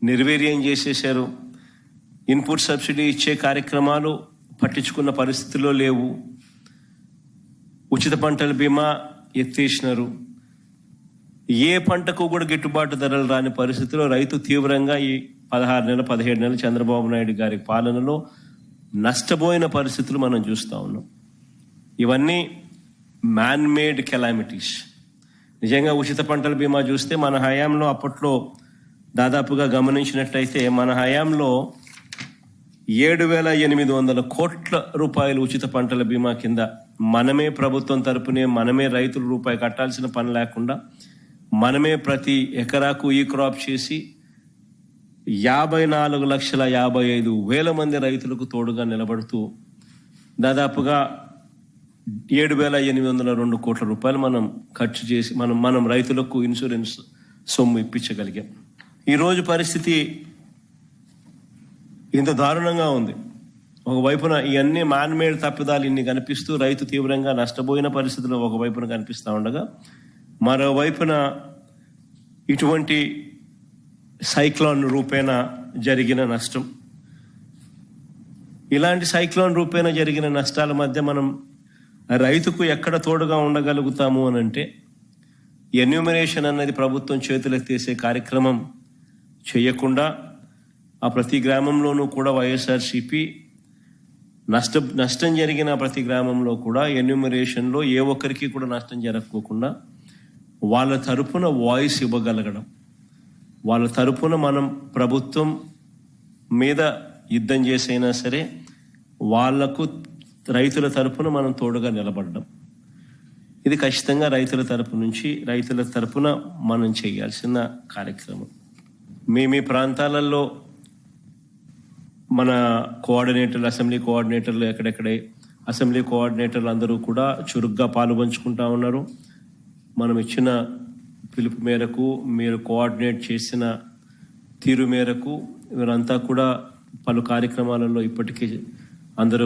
నిర్వీర్యం చేసేశారు. Input subsidy ఇచ్చే కార్యక్రమాలు పట్టించుకున్న పరిస్థితుల్లో లేవు. ఉచిత పంటల బీమా ఎత్తేసినారు. ఏ పంటకు కూడా గిట్టుబాటు ధరలు రాని పరిస్థితిలో రైతు తీవ్రంగా ఈ 16 నెలలు 17 నెలలు చంద్రబాబు నాయుడు గారి పాలనలో నష్టపోయిన పరిస్థితులు మనం చూస్తూ ఉన్నాం. ఇవన్నీ మ్యాన్ మేడ్ కెలామిటీస్. నిజంగా ఉచిత పంటల బీమా చూస్తే మన హయాంలో అప్పట్లో దాదాపుగా గమనించినట్లయితే మన హయాంలో 7,800 కోట్ల రూపాయలు ఉచిత పంటల బీమా కింద మనమే ప్రభుత్వం తరపునే మనమే రైతుల రూపాయి కట్టాల్సిన పని లేకుండా మనమే ప్రతి ఎకరాకు ఈ క్రాప్ చేసి 54,55,000 మంది రైతులకు తోడుగా నిలబడుతూ దాదాపుగా 7,802 కోట్ల రూపాయలు మనం ఖర్చు చేసి మనం రైతులకు ఇన్సూరెన్స్ సొమ్ము ఇప్పించగలిగాం. ఈరోజు పరిస్థితి ఇంత దారుణంగా ఉంది. ఒకవైపున ఇవన్నీ మ్యాన్మేడ్ తప్పిదాలు ఇన్ని కనిపిస్తూ రైతు తీవ్రంగా నష్టపోయిన పరిస్థితులు ఒకవైపున కనిపిస్తూ ఉండగా, మరోవైపున ఇటువంటి సైక్లోన్ రూపేణ జరిగిన నష్టం, ఇలాంటి సైక్లోన్ రూపేణ జరిగిన నష్టాల మధ్య మనం రైతుకు ఎక్కడ తోడుగా ఉండగలుగుతాము అని అంటే, ఎన్యూమరేషన్ అన్నది ప్రభుత్వం చేతులెత్తేసే కార్యక్రమం చేయకుండా ఆ ప్రతి గ్రామంలోనూ కూడా వైఎస్ఆర్సీపీ నష్టం జరిగిన ప్రతి గ్రామంలో కూడా ఎన్యూమరేషన్లో ఏ ఒక్కరికి కూడా నష్టం జరగకోకుండా వాళ్ళ తరపున వాయిస్ ఇవ్వగలగడం, వాళ్ళ తరపున మనం ప్రభుత్వం మీద యుద్ధం చేసైనా సరే వాళ్లకు రైతుల తరపున మనం తోడుగా నిలబడడం, ఇది ఖచ్చితంగా రైతుల తరపున మనం చేయాల్సిన కార్యక్రమం. మీ ప్రాంతాలలో మన కోఆర్డినేటర్లు, అసెంబ్లీ కోఆర్డినేటర్లు ఎక్కడెక్కడే అసెంబ్లీ కోఆర్డినేటర్లు అందరూ కూడా చురుగ్గా పాలుపంచుకుంటా ఉన్నారు. మనం ఇచ్చిన పిలుపు మేరకు, మీరు కోఆర్డినేట్ చేసిన తీరు మేరకు వీరంతా కూడా పలు కార్యక్రమాలలో ఇప్పటికీ అందరూ